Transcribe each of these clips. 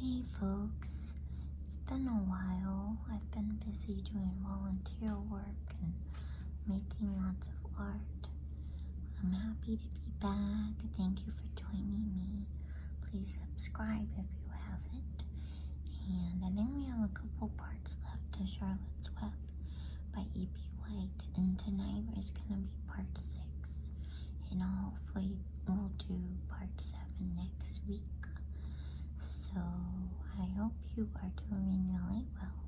Hey folks, it's been a while. I've been busy doing volunteer work and making lots of art. I'm happy to be back. Thank you for joining me. Please subscribe if you haven't. And I think we have a couple parts left to Charlotte's Web by E.B. White. And tonight is going to be part 6. And hopefully we'll do part 7 next week. So I hope you are doing really well,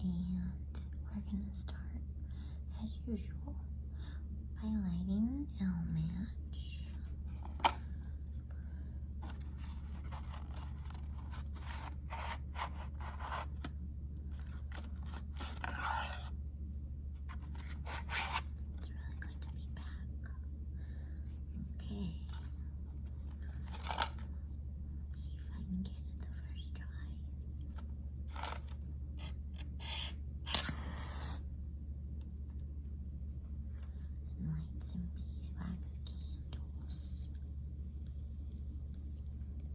and we're going to start as usual by lighting an L match. It's really good to be back. Okay. Get it the first try. And light some beeswax candles.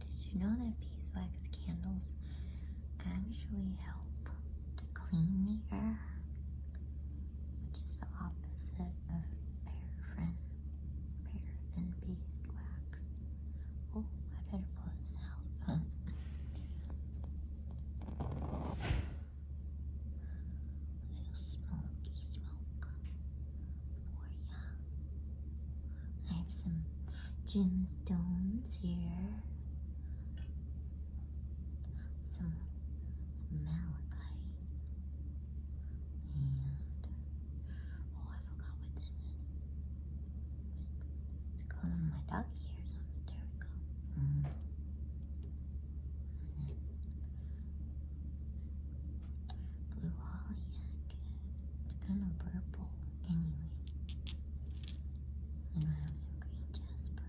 Did you know that beeswax candles actually help to clean the air? Which is the opposite of paraffin beeswax. Oh, I better blow this out. Little smoky smoke for ya. I have some gemstones here. Some malachite. And oh, I forgot what this is. It's going on my doggy ears on it. There we go. Blue holly egg. It's kind of purple anyway. And I have some green jasper.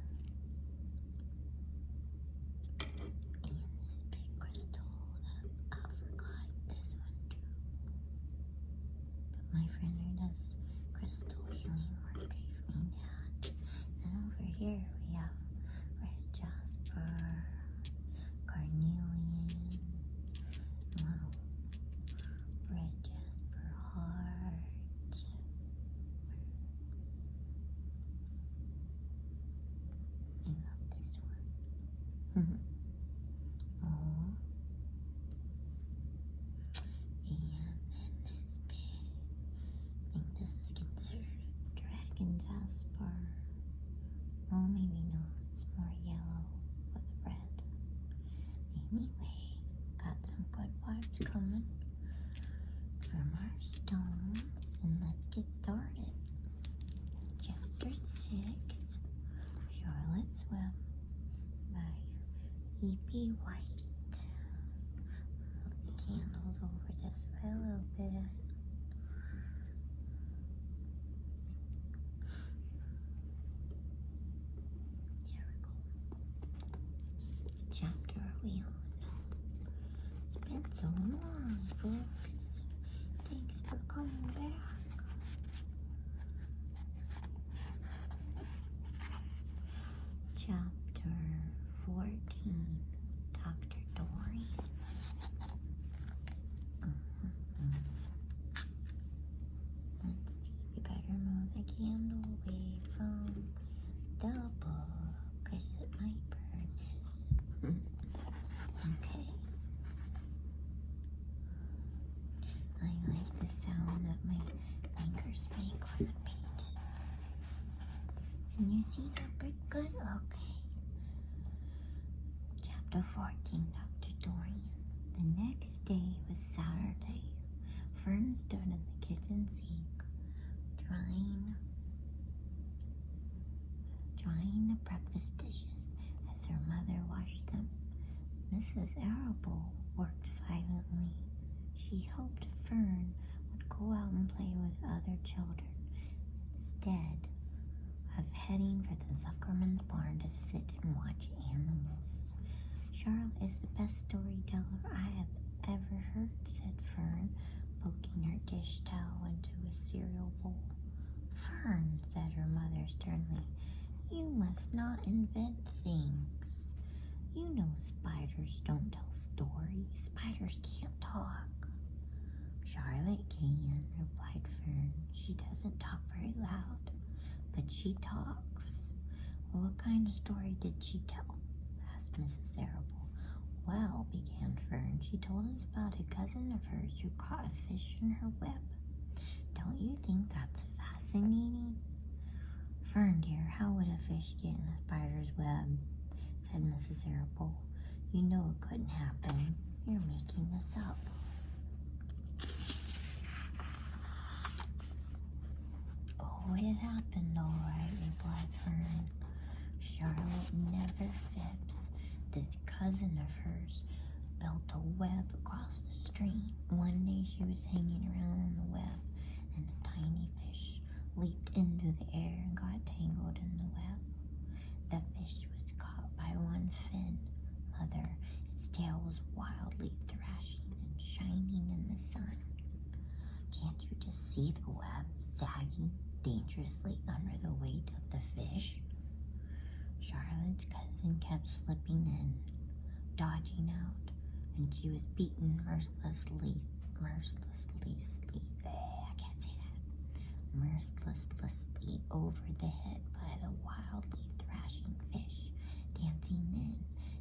And this big crystal that I forgot this one too. But my friend who does crystal healing work gave me that. And over here we have red jasper, carnelian, little red jasper heart. I love this one. Oh. And then this big, I think this is considered dragon jasper. Oh, maybe not. It's more yellow with red. Anyway, got some good vibes coming from our stones, and let's get started. Chapter 6, Charlotte's Web by E.B. White. Move the candles over this way a little bit. There we go. What chapter are we on? It's been so long, folks. Thanks for coming back. Chapter 14, Dr. Dorian. Let's see, we better move the candle away from the book, because it might burn it. Okay. I like the sound that my fingers make on the pages. And you see that pretty good? Okay. Chapter 14, Dr. Dorian. The next day was Saturday. Fern stood in the kitchen sink, drying the breakfast dishes as her mother washed them. Mrs. Arable worked silently. She hoped Fern would go out and play with other children instead of heading for the Zuckerman's barn to sit and watch animals. Charlotte is the best storyteller I have ever heard, said Fern, poking her dish towel into a cereal bowl. Fern, said her mother sternly, you must not invent things. You know spiders don't tell stories. Spiders can't talk. Charlotte can, replied Fern. She doesn't talk very loud, but she talks. What kind of story did she tell? Asked Mrs. Arable. Well, began Fern, she told us about a cousin of hers who caught a fish in her web. Don't you think that's fascinating? Fern, dear, how would a fish get in a spider's web? Said Mrs. Arable. You know it couldn't happen. You're making this up. Oh, it happened all right, replied Fern. Charlotte never fibs. This cousin of hers built a web across the stream. One day she was hanging around on the web, and a tiny fish leaped into the air and got tangled in the web. The fish was caught by one fin. Mother, its tail was wildly thrashing and shining in the sun. Can't you just see the web sagging dangerously under the weight of the fish? Charlotte's cousin kept slipping in, dodging out, and she was beaten mercilessly over the head by the wildly thrashing fish, dancing in,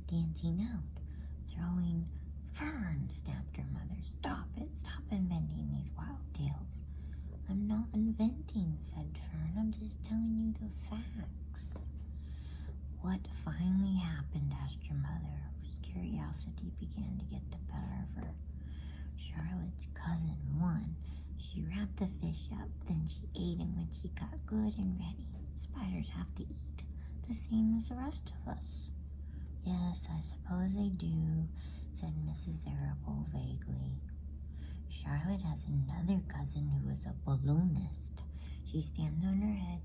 dancing out, throwing. Fern, snapped her mother. Stop it. Stop inventing these wild tales. I'm not inventing, said Fern. I'm just telling you the facts. What finally happened? Asked her mother, whose curiosity began to get the better of her. Charlotte's cousin won. She wrapped the fish up, then she ate him when she got good and ready. Spiders have to eat, the same as the rest of us. Yes, I suppose they do, said Mrs. Arable vaguely. Charlotte has another cousin who is a balloonist. She stands on her head,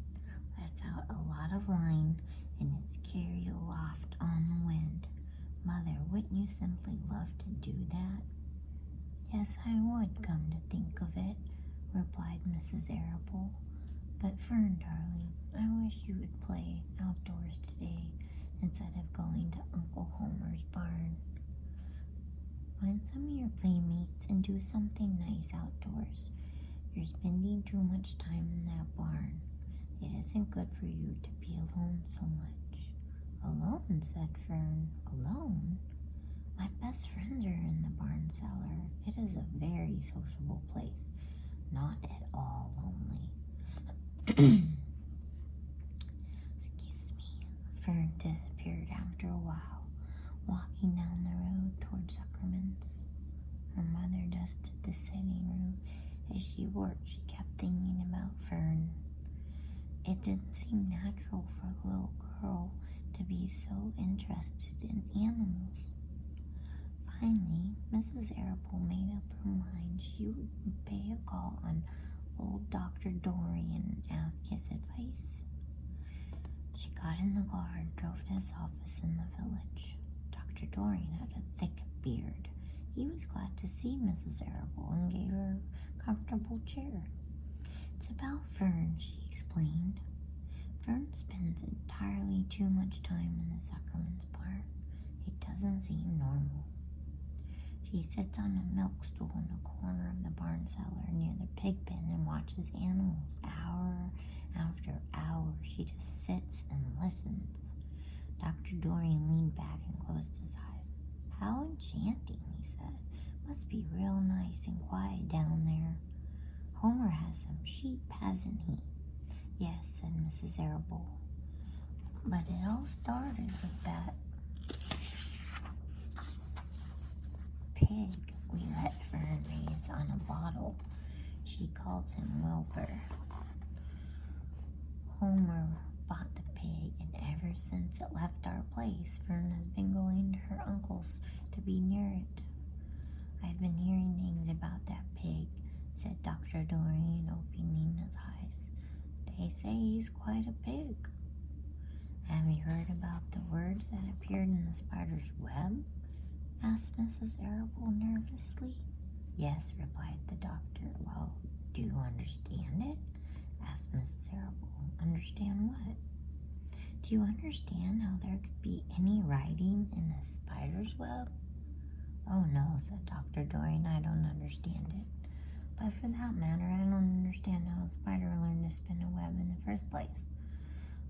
lets out a lot of line, and it's carried aloft on the wind. Mother, wouldn't you simply love to do that? Yes, I would, come to think of it, replied Mrs. Arable. But Fern, darling, I wish you would play outdoors today instead of going to Uncle Homer's barn. Find some of your playmates and do something nice outdoors. You're spending too much time in that barn. It isn't good for you to be alone so much. Alone, said Fern. Alone? My best friends are in the barn cellar. It is a very sociable place, not at all lonely. Excuse me. Fern disappeared after a while, walking down the road toward Zuckerman's. Her mother dusted the sitting room. As she worked, she kept thinking about Fern. It didn't seem natural for a little girl to be so interested in animals. Finally, Mrs. Arable made up her mind she would pay a call on old Dr. Dorian and ask his advice. She got in the car and drove to his office in the village. Dr. Dorian had a thick beard. He was glad to see Mrs. Arable and gave her a comfortable chair. It's about Fern, she explained. Fern spends entirely too much time in the Zuckerman's barn. It doesn't seem normal. She sits on a milk stool in the corner of the barn cellar near the pig pen and watches animals hour after hour. She just sits and listens. Dr. Dorian leaned back and closed his eyes. How enchanting, he said. Must be real nice and quiet down there. Homer has some sheep, hasn't he? Yes, said Mrs. Arable. But it all started with that pig we let Fern raise on a bottle. She calls him Wilbur. Homer bought the pig, and ever since it left our place, Fern has been going to her uncle's to be near it. I've been hearing things about that pig, said Dr. Dorian, opening his eyes. They say he's quite a pig. Have you heard about the words that appeared in the spider's web? Asked Mrs. Arable nervously. Yes, replied the doctor. Well, do you understand it? Asked Mrs. Arable. Understand what? Do you understand how there could be any writing in a spider's web? Oh no, said Dr. Dorian, I don't understand it. But for that matter, I don't understand how a spider learned to spin a web in the first place.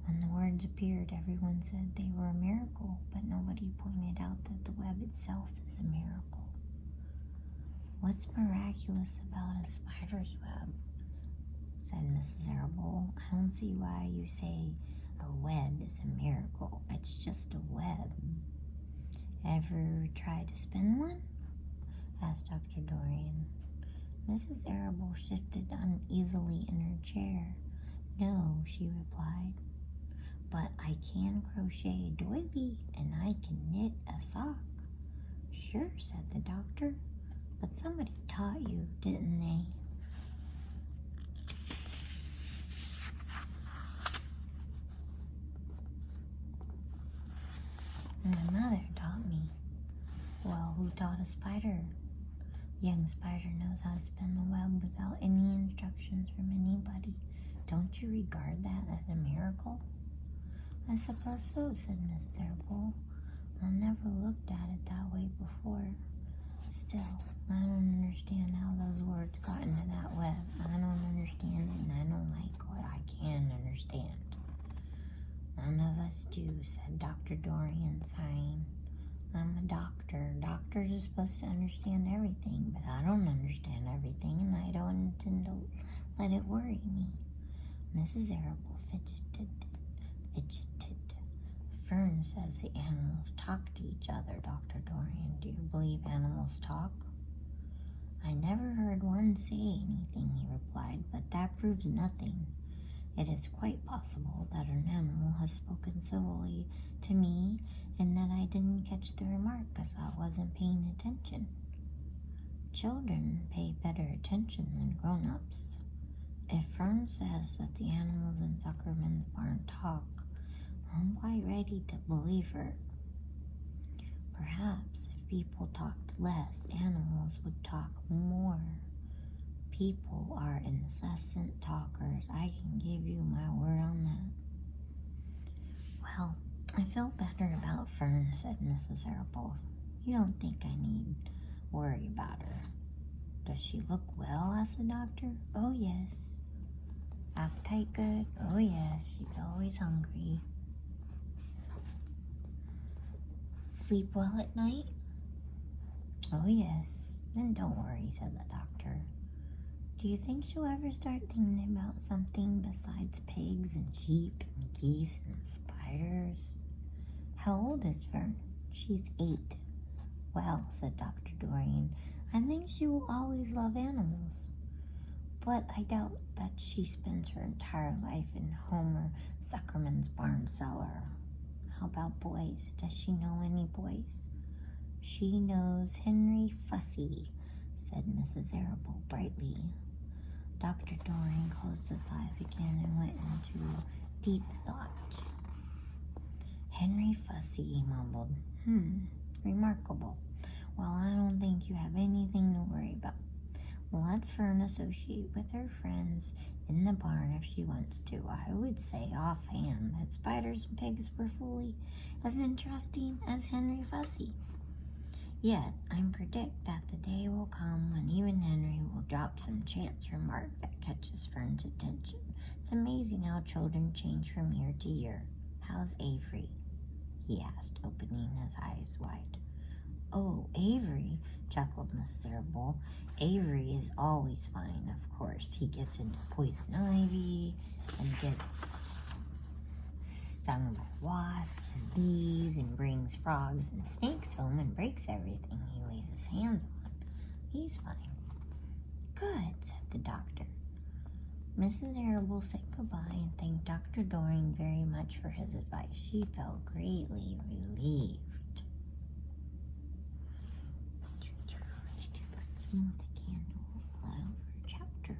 When the words appeared, everyone said they were a miracle, but nobody pointed out that the web itself is a miracle. What's miraculous about a spider's web? Said Mrs. Arable. I don't see why you say a web is a miracle. It's just a web. Ever tried to spin one? Asked Dr. Dorian. Mrs. Arable shifted uneasily in her chair. No, she replied. But I can crochet a doily and I can knit a sock. Sure, said the doctor. But somebody taught you, didn't they? My mother taught me. Well, who taught a spider? Young spider knows how to spin a web without any instructions from anybody. Don't you regard that as a miracle? I suppose so, said Mrs. Arable. I never looked at it that way before. Still, I don't understand how those words got into that web. I don't understand it, and I don't like what I can understand. None of us do, said Dr. Dorian, sighing. I'm a doctor. Doctors are supposed to understand everything, but I don't understand everything, and I don't intend to let it worry me. Mrs. Arable fidgeted. Fern says the animals talk to each other, Dr. Dorian. Do you believe animals talk? I never heard one say anything, he replied, but that proves nothing. It is quite possible that an animal has spoken civilly to me and that I didn't catch the remark because I wasn't paying attention. Children pay better attention than grown-ups. If Fern says that the animals in Zuckerman's barn talk, I'm quite ready to believe her. Perhaps if people talked less, animals would talk more. People are incessant talkers. I can give you my word on that. Well, I feel better about Fern, said Mrs. Arable. You don't think I need worry about her. Does she look well? Asked the doctor. Oh, yes. Appetite good? Oh, yes. She's always hungry. Sleep well at night? Oh, yes. Then don't worry, said the doctor. Do you think she'll ever start thinking about something besides pigs and sheep and geese and spiders? How old is Fern? She's 8. Well, said Dr. Dorian, I think she will always love animals. But I doubt that she spends her entire life in Homer Zuckerman's barn cellar. How about boys? Does she know any boys? She knows Henry Fussy, said Mrs. Arable brightly. Dr. Dorian closed his eyes again and went into deep thought. Henry Fussy, he mumbled. Remarkable. Well, I don't think you have anything to worry about. Let Fern associate with her friends in the barn if she wants to. I would say offhand that spiders and pigs were fully as interesting as Henry Fussy. Yet, I predict that the day will come when even Henry will drop some chance remark that catches Fern's attention. It's amazing how children change from year to year. How's Avery? He asked, opening his eyes wide. Oh, Avery, chuckled Mrs. Arable. Avery is always fine, of course. He gets into poison ivy and gets stung by wasps and bees and brings frogs and snakes home and breaks everything he lays his hands on. He's fine. Good, said the doctor. Mrs. Arable said goodbye and thanked Dr. Dorian very much for his advice. She felt greatly relieved. Let's move the candle over chapter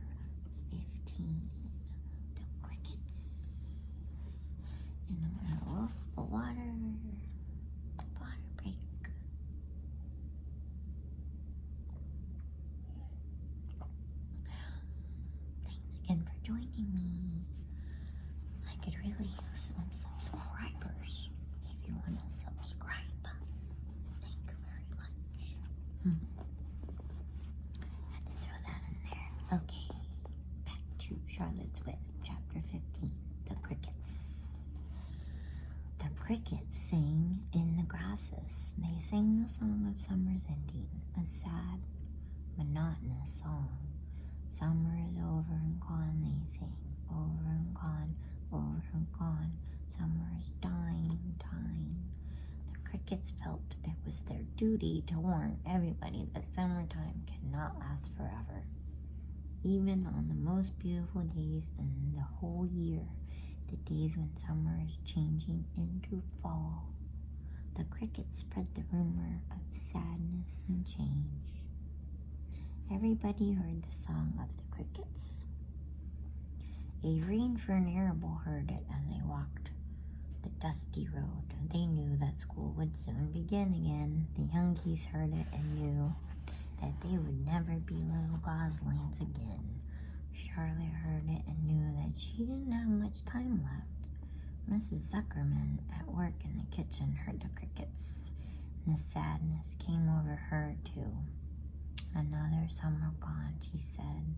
15. The crickets. And I'm going to roast the water break. Thanks again for joining me. I could really use some subscribers. crickets sang in the grasses. They sang the song of summer's ending, a sad, monotonous song. Summer is over and gone, they sang, over and gone, over and gone. Summer is dying, dying. The crickets felt it was their duty to warn everybody that summertime cannot last forever. Even on the most beautiful days in the whole year, the days when summer is changing into fall, the crickets spread the rumor of sadness and change. Everybody heard the song of the crickets. Avery and Fernarable heard it as they walked the dusty road. They knew that school would soon begin again. The young geese heard it and knew that they would never be little goslings again. Charlotte heard it and knew that she didn't have much time left. Mrs. Zuckerman, at work in the kitchen, heard the crickets, and the sadness came over her too. Another summer gone, she said.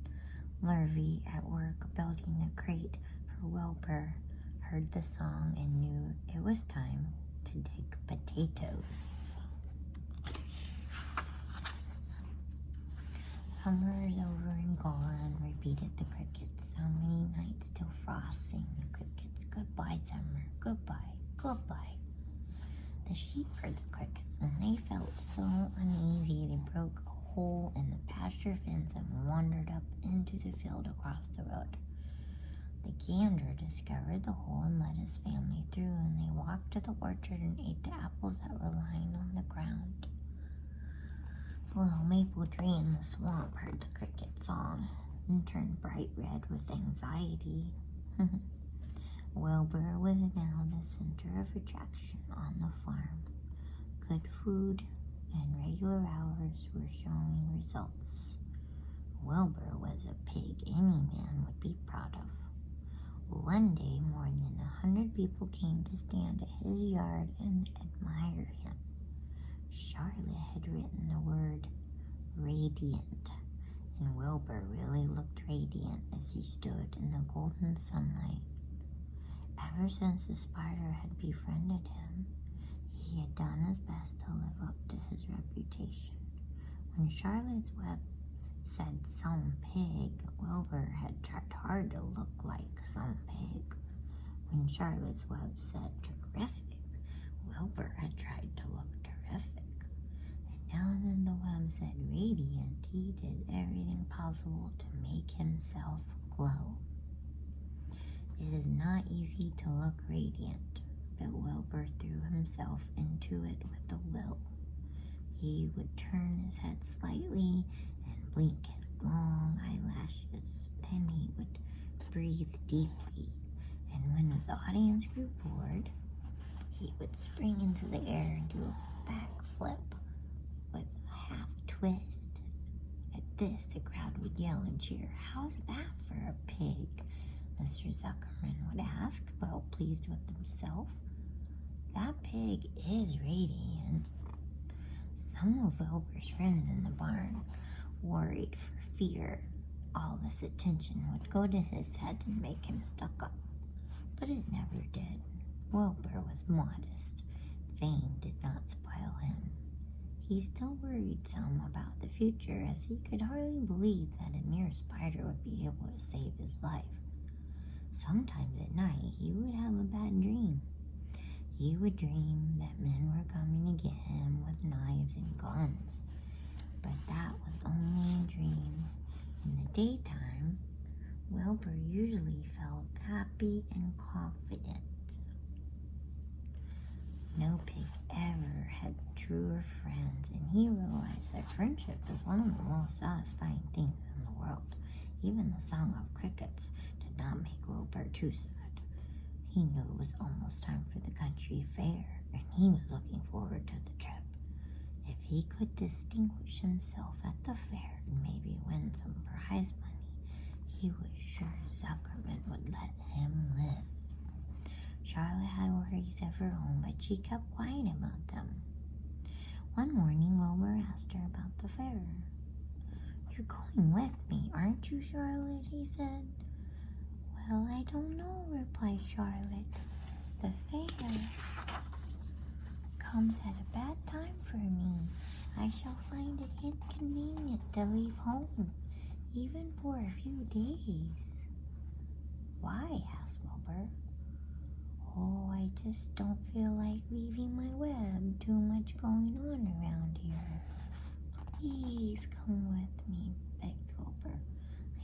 Lurvy, at work building a crate for Wilbur, heard the song and knew it was time to dig potatoes. Summer is over and gone, repeated the crickets. How many nights till frost, sang the crickets. Goodbye, summer, goodbye, goodbye. The sheep heard the crickets, and they felt so uneasy they broke a hole in the pasture fence and wandered up into the field across the road. The gander discovered the hole and let his family through, and they walked to the orchard and ate the apples that were lying on the ground. The little maple tree in the swamp heard the cricket song and turned bright red with anxiety. Wilbur was now the center of attraction on the farm. Good food and regular hours were showing results. Wilbur was a pig any man would be proud of. One day, more than 100 people came to stand at his yard and admire him. Charlotte had written the word radiant, and Wilbur really looked radiant as he stood in the golden sunlight. Ever since the spider had befriended him, he had done his best to live up to his reputation. When Charlotte's Web said some pig, Wilbur had tried hard to look like some pig. When Charlotte's Web said terrific, Wilbur had tried to look terrific. And now that the web said radiant, he did everything possible to make himself glow. It is not easy to look radiant, but Wilbur threw himself into it with a will. He would turn his head slightly and blink his long eyelashes. Then he would breathe deeply, and when his audience grew bored, he would spring into the air and do a backflip with a half twist. At this, the crowd would yell and cheer. "How's that for a pig?" Mr. Zuckerman would ask, well pleased with himself. "That pig is radiant." Some of Wilbur's friends in the barn worried for fear all this attention would go to his head and make him stuck up. But it never did. Wilbur was modest. Fame did not spoil him. He still worried some about the future, as he could hardly believe that a mere spider would be able to save his life. Sometimes at night he would have a bad dream. He would dream that men were coming to get him with knives and guns. But that was only a dream. In the daytime, Wilbur usually felt happy and confident. No pig ever had truer friends, and he realized that friendship is one of the most satisfying things in the world. Even the song of crickets did not make Wilbur too sad. He knew it was almost time for the country fair, and he was looking forward to the trip. If he could distinguish himself at the fair and maybe win some prize money, he was sure Zuckerman would let him live. Charlotte had worries of her own, but she kept quiet about them. One morning, Wilbur asked her about the fair. "You're going with me, aren't you, Charlotte?" he said. "Well, I don't know," replied Charlotte. "The fair comes at a bad time for me. I shall find it inconvenient to leave home, even for a few days. Why? Asked Wilbur. Oh, I just don't feel like leaving my web. Too much going on around here. Please come with me, begged Wilbur.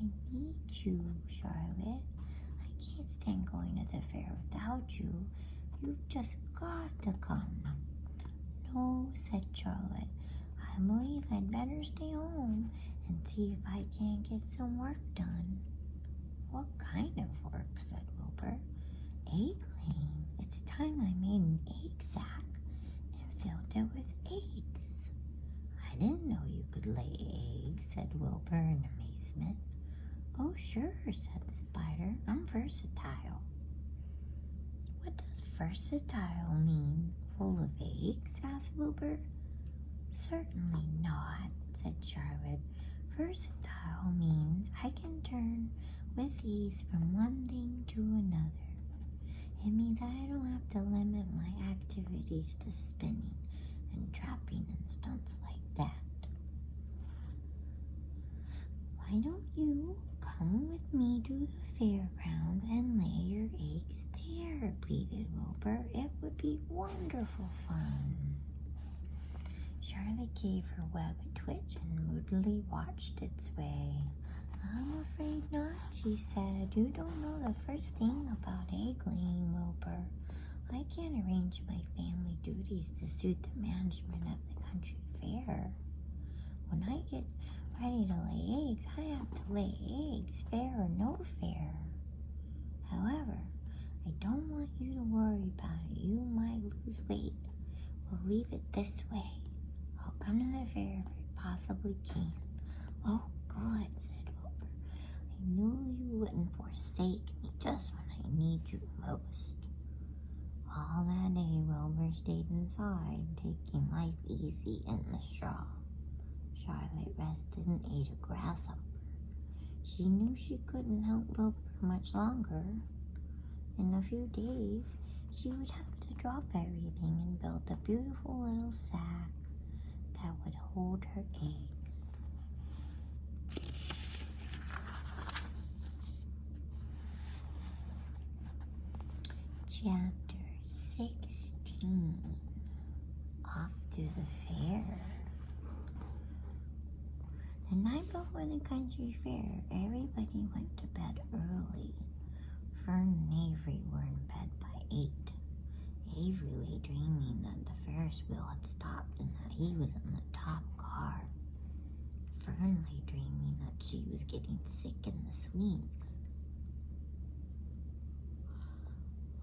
I need you, Charlotte. I can't stand going to the fair without you. You've just got to come. No, said Charlotte. I believe I'd better stay home and see if I can't get some work done. What kind of work? Said Wilbur. Egg laying. It's time I made an egg sack and filled it with eggs. I didn't know you could lay eggs, said Wilbur in amazement. Oh, sure, said the spider. I'm versatile. What does versatile mean? Full of eggs? Asked Wilbur. Certainly not, said Charlotte. Versatile means I can turn with ease from one thing to another. It means I don't have to limit my activities to spinning and trapping and stunts like that. Why don't you come with me to the fairground and lay your eggs there, pleaded Wilbur. It would be wonderful fun. Charlotte gave her web a twitch and moodily watched its way. I'm afraid not, she said. You don't know the first thing about egg laying, Wilbur. I can't arrange my family duties to suit the management of the country fair. When I get ready to lay eggs, I have to lay eggs, fair or no fair. However, I don't want you to worry about it. You might lose weight. We'll leave it this way. I'll come to the fair if I possibly can. Oh, good, said Wilbur. I knew you wouldn't forsake me just when I need you most. All that day, Wilbur stayed inside, taking life easy in the straw. Charlotte rested and ate a grasshopper. She knew she couldn't help Wilbur much longer. In a few days, she would have to drop everything and build a beautiful little sack that would hold her eggs. Chapter 16. Off to the fair. The night before the country fair, everybody went to bed early. Fern and Avery were in bed by 8. Avery lay dreaming that the Ferris wheel had stopped and that he was in the top car. Fern lay dreaming that she was getting sick in the swings.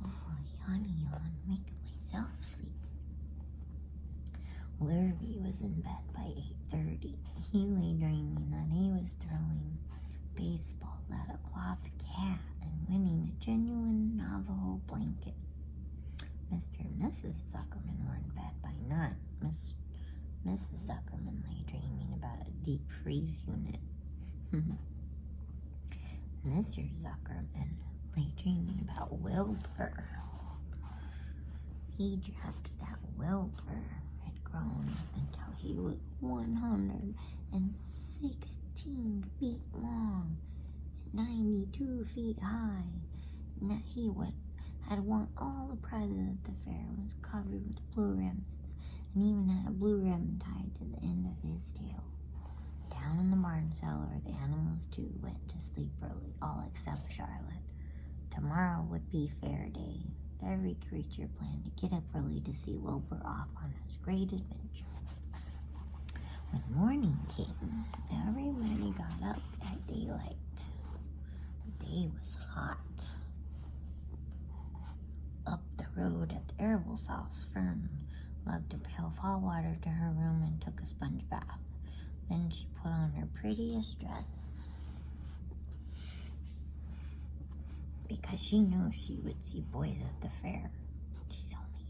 Oh, yawn, making myself sleep. Lurvy was in bed by 8:30. He lay dreaming that he was throwing baseball at a cloth cat and winning a genuine Navajo blanket. Mr. and Mrs. Zuckerman were in bed by 9. Mrs. Zuckerman lay dreaming about a deep freeze unit. Mr. Zuckerman lay dreaming about Wilbur. He dreamt that Wilbur had grown until he was 116 feet long and 92 feet high, and that he had won all the prizes at the fair, was covered with blue ribbons, and even had a blue ribbon tied to the end of his tail. Down in the barn cellar, the animals too went to sleep early, all except Charlotte. Tomorrow would be fair day. Every creature planned to get up early to see Wilbur off on his great adventure. When morning came, everybody got up at daylight. The day was hot. Up the road at the Arable's house, Fern lugged a pail of hot water to her room and took a sponge bath. Then she put on her prettiest dress, because she knew she would see boys at the fair. She's only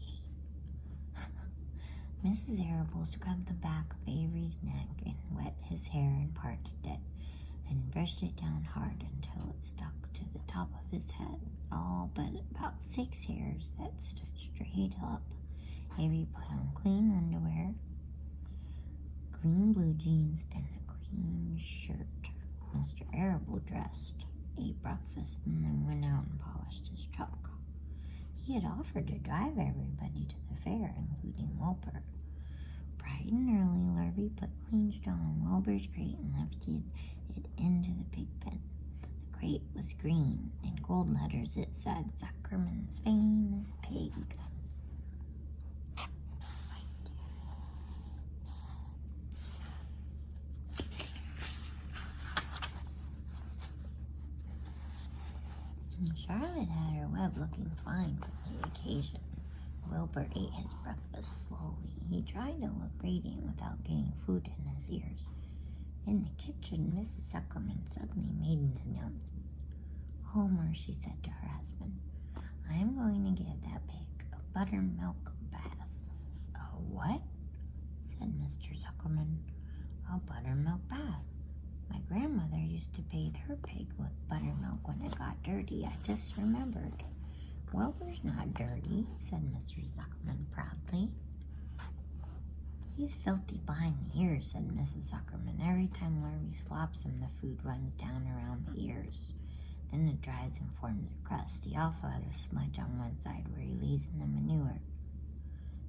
8. Mrs. Arable scrubbed the back of Avery's neck and wet his hair and parted it, and brushed it down hard until it stuck to the top of his head, all but about 6 hairs that stood straight up. Avery put on clean underwear, clean blue jeans, and a clean shirt. Mr. Arable dressed, ate breakfast, and then went out and polished his truck. He had offered to drive everybody to the fair, including Wilbur. Bright and early, Larry put clean straw in Wilbur's crate and lifted it into the pig pen. The crate was green. In gold letters it said, Zuckerman's famous pig. Charlotte had her web looking fine for the occasion. Wilbur ate his breakfast slowly. He tried to look radiant without getting food in his ears. In the kitchen, Mrs. Zuckerman suddenly made an announcement. Homer, she said to her husband, I am going to give that pig a buttermilk bath. A what? Said Mr. Zuckerman. A buttermilk bath. My grandmother used to bathe her pig with buttermilk when it got dirty. I just remembered. Wilbur's not dirty, said Mr. Zuckerman proudly. He's filthy behind the ears, said Mrs. Zuckerman. Every time Larry slops him, the food runs down around the ears. Then it dries and forms a crust. He also has a smudge on one side where he lays in the manure.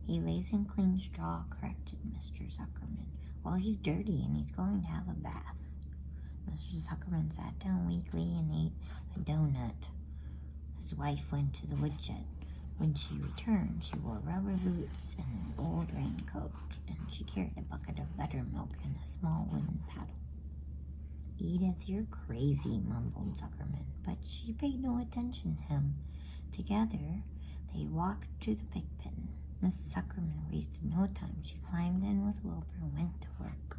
He lays in clean straw, corrected Mr. Zuckerman. Well, he's dirty and he's going to have a bath. Mr. Zuckerman sat down weakly and ate a donut. His wife went to the woodshed. When she returned, she wore rubber boots and an old raincoat, and she carried a bucket of buttermilk and a small wooden paddle. Edith, you're crazy, mumbled Zuckerman, but she paid no attention to him. Together, they walked to the pig pen. Mrs. Zuckerman wasted no time. She climbed in with Wilbur and went to work.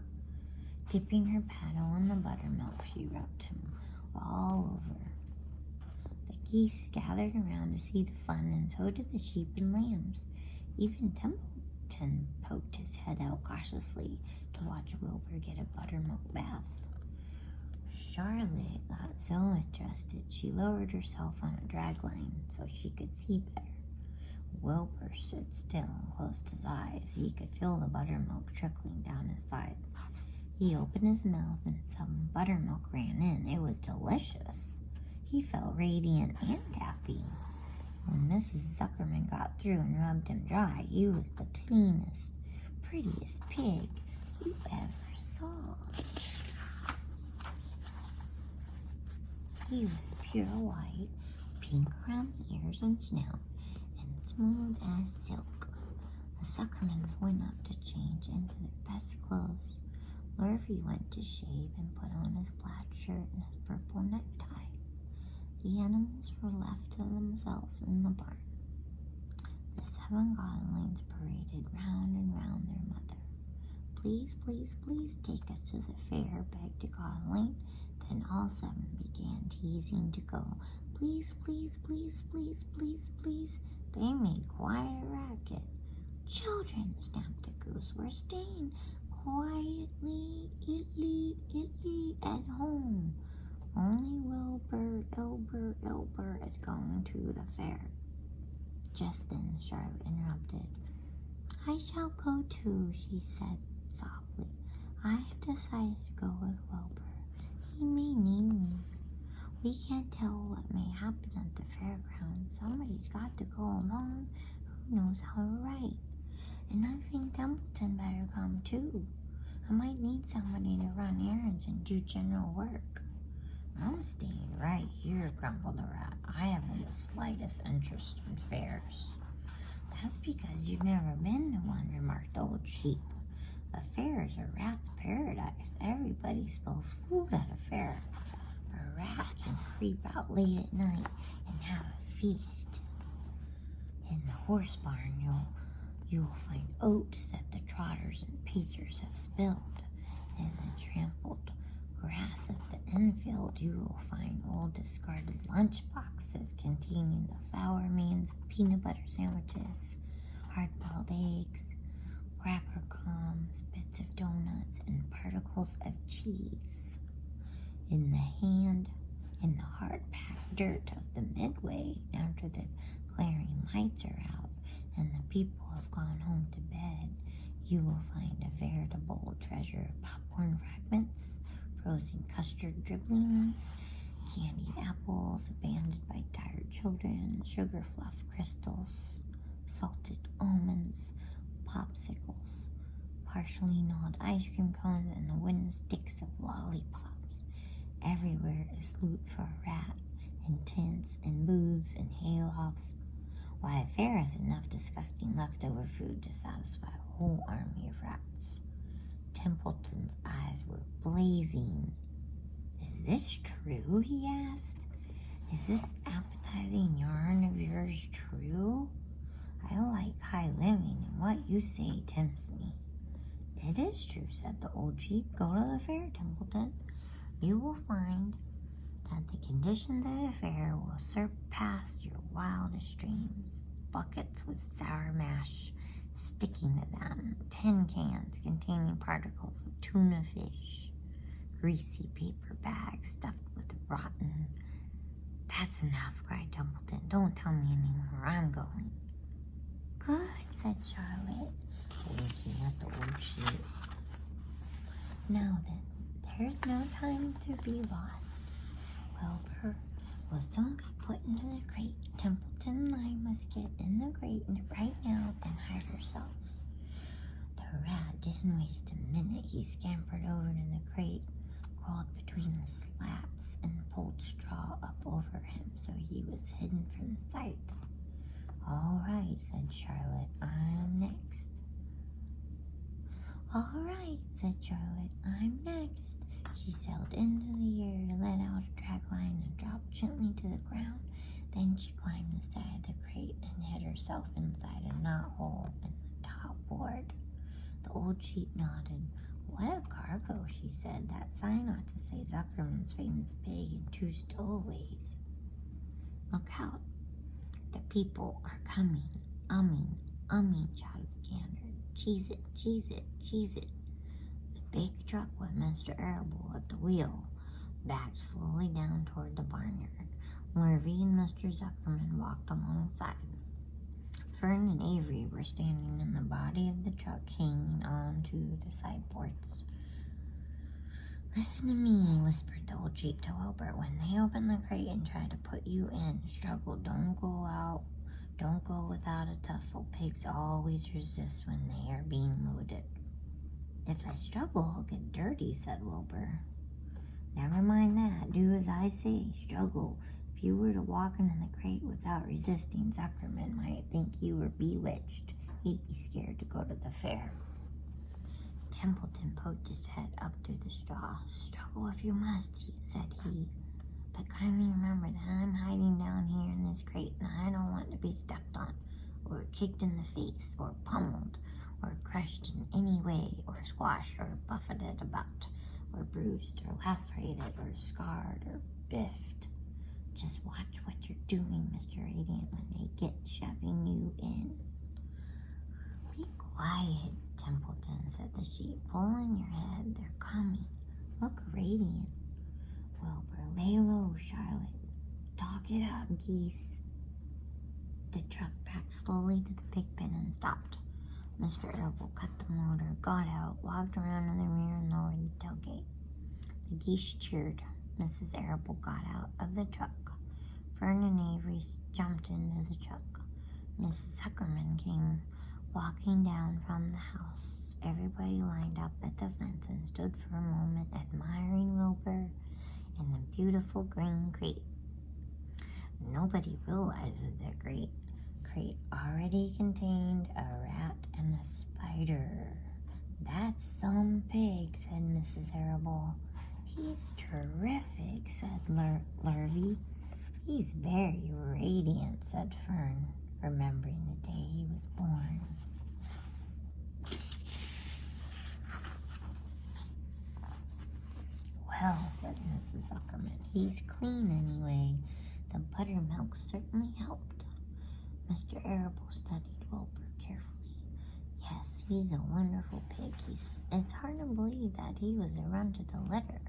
Dipping her paddle in the buttermilk, she rubbed him all over. The geese gathered around to see the fun, and so did the sheep and lambs. Even Templeton poked his head out cautiously to watch Wilbur get a buttermilk bath. Charlotte got so interested she lowered herself on a drag line so she could see better. Wilbur stood still and closed his eyes. He could feel the buttermilk trickling down his sides. He opened his mouth and some buttermilk ran in. It was delicious. He felt radiant and happy. When Mrs. Zuckerman got through and rubbed him dry, he was the cleanest, prettiest pig you ever saw. He was pure white, pink around the ears and snout, and smooth as silk. The Zuckermans went up to change into their best clothes. Lofi went to shave and put on his plaid shirt and his purple necktie. The animals were left to themselves in the barn. The 7 godlings paraded round and round their mother. Please, please, please take us to the fair, begged a godling. Then all 7 began teasing to go. Please, please, please, please, please, please. They made quite a racket. Children, snapped the goose, we're staying quietly, at home. Only Wilbur, Wilbur is going to the fair. Just then Charlotte interrupted. I shall go too, she said softly. I have decided to go with Wilbur. He may need me. We can't tell what may happen at the fairgrounds. Somebody's got to go along who knows how to write. And I think Templeton better come too. I might need somebody to run errands and do general work. I'm staying right here, grumbled the rat. I haven't the slightest interest in fairs. That's because you've never been to one, remarked the old sheep. A fair is a rat's paradise. Everybody spills food at a fair. A rat can creep out late at night and have a feast. In the horse barn, you will find oats that the trotters and pacers have spilled. In the trampled grass of the infield, you will find old discarded lunch boxes containing the foul remains of peanut butter sandwiches, hard-boiled eggs, cracker crumbs, bits of donuts, and particles of cheese. In the hard-packed dirt of the midway, after the glaring lights are out, and the people have gone home to bed, you will find a veritable treasure of popcorn fragments, frozen custard dribblings, candied apples abandoned by tired children, sugar fluff crystals, salted almonds, popsicles, partially gnawed ice cream cones, and the wooden sticks of lollipops. Everywhere is loot for a rat, and tents, and booths, and haylofts. Why, a fair is enough disgusting leftover food to satisfy a whole army of rats. Templeton's eyes were blazing. "Is this true?" he asked. "Is this appetizing yarn of yours true? I like high living, and what you say tempts me." "It is true," said the old sheep. "Go to the fair, Templeton. You will find that the conditions at a fair will surpass your wildest dreams. Buckets with sour mash sticking to them, tin cans containing particles of tuna fish, greasy paper bags stuffed with rotten—" "That's enough," cried Templeton. "Don't tell me anymore. I'm going." "Good," said Charlotte, winking at the old sheep. "Now then, there's no time to be lost. Wilbur will soon be put into the crate. Templeton and I must get in the crate right now and hide ourselves." The rat didn't waste a minute. He scampered over to the crate, crawled between the slats, and pulled straw up over him so he was hidden from sight. "All right," said Charlotte. "I'm next." "All right," said Charlotte. "I'm next." She sailed into the air, let out a drag line, and dropped gently to the ground. Then she climbed the side of the crate and hid herself inside a knothole in the top board. The old sheep nodded. "What a cargo," she said. "That sign ought to say Zuckerman's famous pig and 2 stowaways. Look out. The people are coming." "Umming, umming," shouted the gander. "Cheese it, cheese it, cheese it." The big truck with Mr. Arable at the wheel backed slowly down toward the barnyard. Lofi and Mr. Zuckerman walked alongside. Fern and Avery were standing in the body of the truck, hanging on to the sideboards. "Listen to me," whispered the old sheep to Wilbur. "When they open the crate and try to put you in, struggle. Don't go out. Don't go without a tussle. Pigs always resist when they are being loaded." "If I struggle, I'll get dirty," said Wilbur. "Never mind that. Do as I say. Struggle. If you were to walk into the crate without resisting, Zuckerman might think you were bewitched. He'd be scared to go to the fair." Templeton poked his head up through the straw. "Struggle if you must," said he. "But kindly remember that I'm hiding down here in this crate, and I don't want to be stepped on, or kicked in the face, or pummeled, or crushed in any way, or squashed, or buffeted about, or bruised, or lacerated, or scarred, or biffed. Just watch what you're doing, Mr. Radiant, when they get shoving you in." "Be quiet, Templeton," said the sheep. "Pull in your head. They're coming. Look radiant." "Wilbur, lay low, Charlotte. Talk it up, geese." The truck backed slowly to the pig pen and stopped. Mr. Arable cut the motor, got out, walked around to the rear, and lowered the tailgate. The geese cheered. Mrs. Arable got out of the truck. Fern and Avery jumped into the truck. Mrs. Zuckerman came walking down from the house. Everybody lined up at the fence and stood for a moment admiring Wilbur and the beautiful green crate. Nobody realized that the great crate already contained a rat and a spider. "That's some pig," said Mrs. Arable. "He's terrific," said Lofi. "He's very radiant," said Fern, remembering the day he was born. "Well," said Mrs. Zuckerman, "he's clean anyway. The buttermilk certainly helped." Mr. Arable studied Wilbur carefully. "Yes, he's a wonderful pig," he said. "It's hard to believe that he was a run to the litter.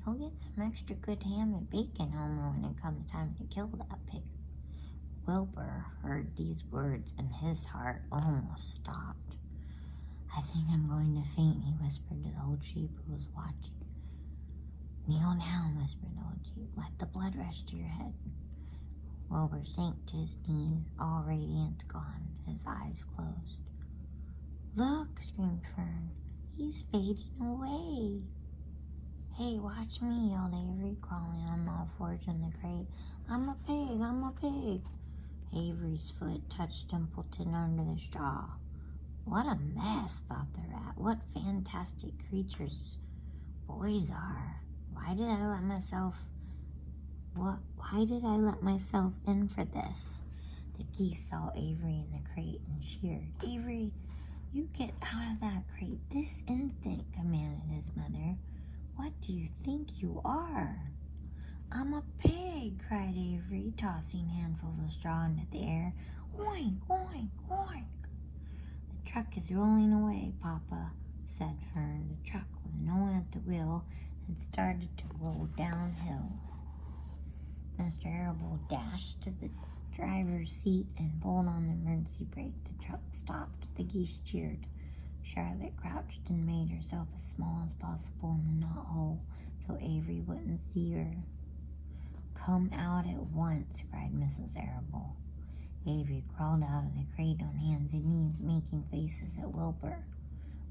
You'll get some extra good ham and bacon, Homer, when it comes time to kill that pig." Wilbur heard these words and his heart almost stopped. "I think I'm going to faint," he whispered to the old sheep who was watching. "Kneel down," whispered the old sheep. "Let the blood rush to your head." Wilbur sank to his knees, all radiance gone, his eyes closed. "Look," screamed Fern. "He's fading away." "Hey, watch me," yelled Avery, crawling on all fours in the crate. "I'm a pig, I'm a pig." Avery's foot touched Templeton under the straw. "What a mess," thought the rat. "What fantastic creatures boys are. Why did I let myself in for this?" The geese saw Avery in the crate and cheered. "Avery, you get out of that crate this instant," commanded his mother. "What do you think you are?" "I'm a pig," cried Avery, tossing handfuls of straw into the air. "Oink, oink, oink." "The truck is rolling away, Papa," said Fern. The truck, with no one at the wheel, had started to roll downhill. Mr. Arable dashed to the driver's seat and pulled on the emergency brake. The truck stopped. The geese cheered. Charlotte crouched and made herself as small as possible in the knothole so Avery wouldn't see her. "Come out at once," cried Mrs. Arable. Avery crawled out of the crate on hands and knees, making faces at Wilbur.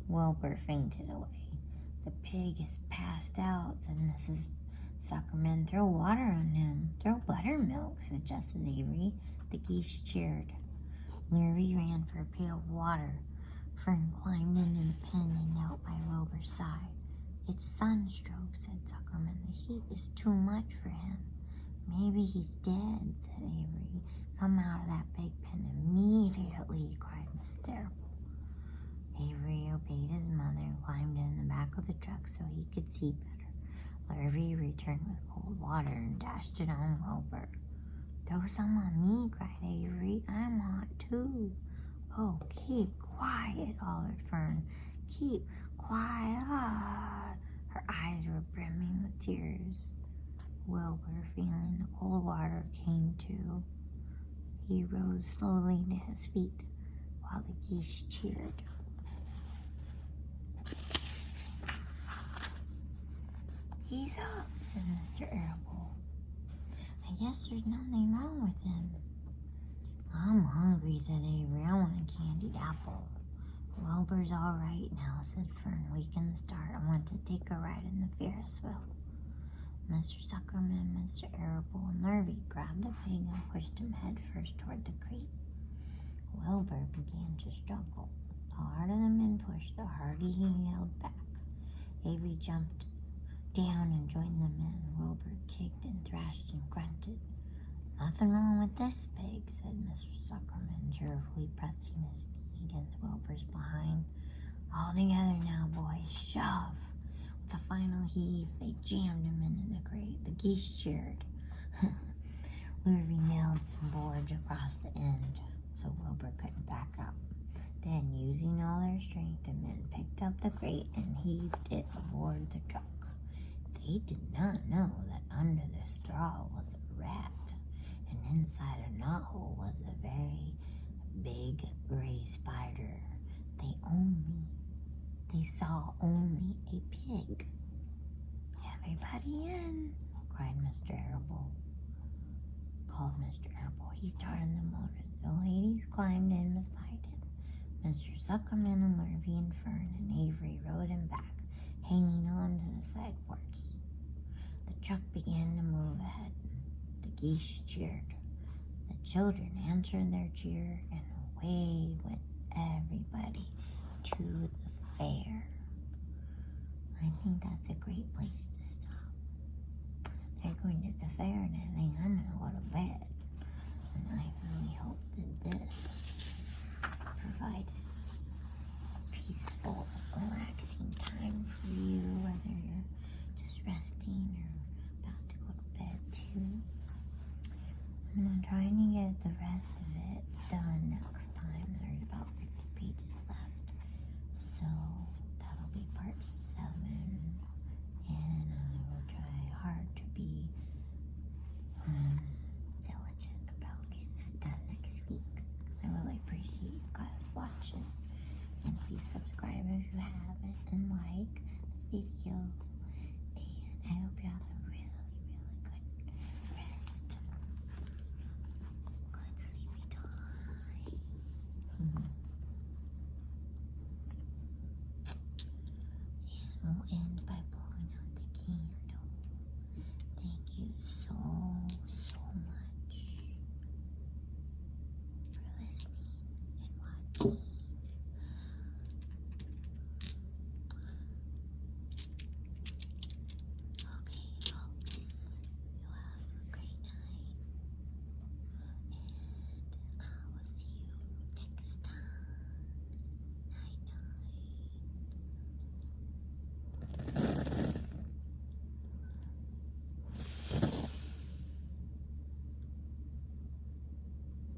Wilbur fainted away. "The pig is passed out," said Mrs. Suckerman. "Throw water on him." "Throw buttermilk," suggested Avery. The geese cheered. Lofi ran for a pail of water. Fern climbed into the pen and knelt by Wilbur's side. "It's sunstroke," said Suckerman. "The heat is too much for him." "Maybe he's dead," said Avery. "Come out of that pig pen immediately," cried Mrs. Arable. Avery obeyed his mother and climbed in the back of the truck so he could see better. Lofi returned with cold water and dashed it on Wilbur. "Throw some on me," cried Avery. "I'm hot too." "Oh, keep quiet," hollered Fern. "Keep quiet." Her eyes were brimming with tears. Wilbur, feeling the cold water, came to. He rose slowly to his feet while the geese cheered. "He's up," said Mr. Arable. "I guess there's nothing wrong with him." "I'm hungry," said Avery. "I want a candied apple." "Wilbur's all right now," said Fern. "We can start. I want to take a ride in the Ferris wheel." Mr. Suckerman, Mr. Arable, and Lofi grabbed the pig and pushed him head first toward the crate. Wilbur began to struggle. The harder the men pushed, the harder he held back. Avery jumped down and joined the men. Wilbur kicked and thrashed and grunted. "Nothing wrong with this pig," said Mr. Suckerman, cheerfully pressing his knee against Wilbur's behind. "All together now, boys. Shove!" With a final heave, they jammed him into the crate. The geese cheered. Lofi nailed some boards across the end so Wilbur couldn't back up. Then, using all their strength, the men picked up the crate and heaved it aboard the truck. They did not know that under the straw was a rat, and inside a knothole was a very big gray spider. They saw only a pig. "Everybody in," called Mr. Arable. He started the motor. The ladies climbed in beside him. Mr. Suckerman and Lofi and Fern and Avery rode him back, hanging on to the sideboards. The truck began to move ahead. The geese cheered. The children answered their cheer, and away went everybody to the fair. I think that's a great place to stop. They're going to the fair, and I think I'm going to go to bed. And I really hope that this provided peaceful, relaxing time for you, whether you're just resting or about to go to bed too. I'm trying to get the rest of it done next time. There's about 50 pages left. So that'll be part 7. And I will try hard to be diligent about getting that we'll end by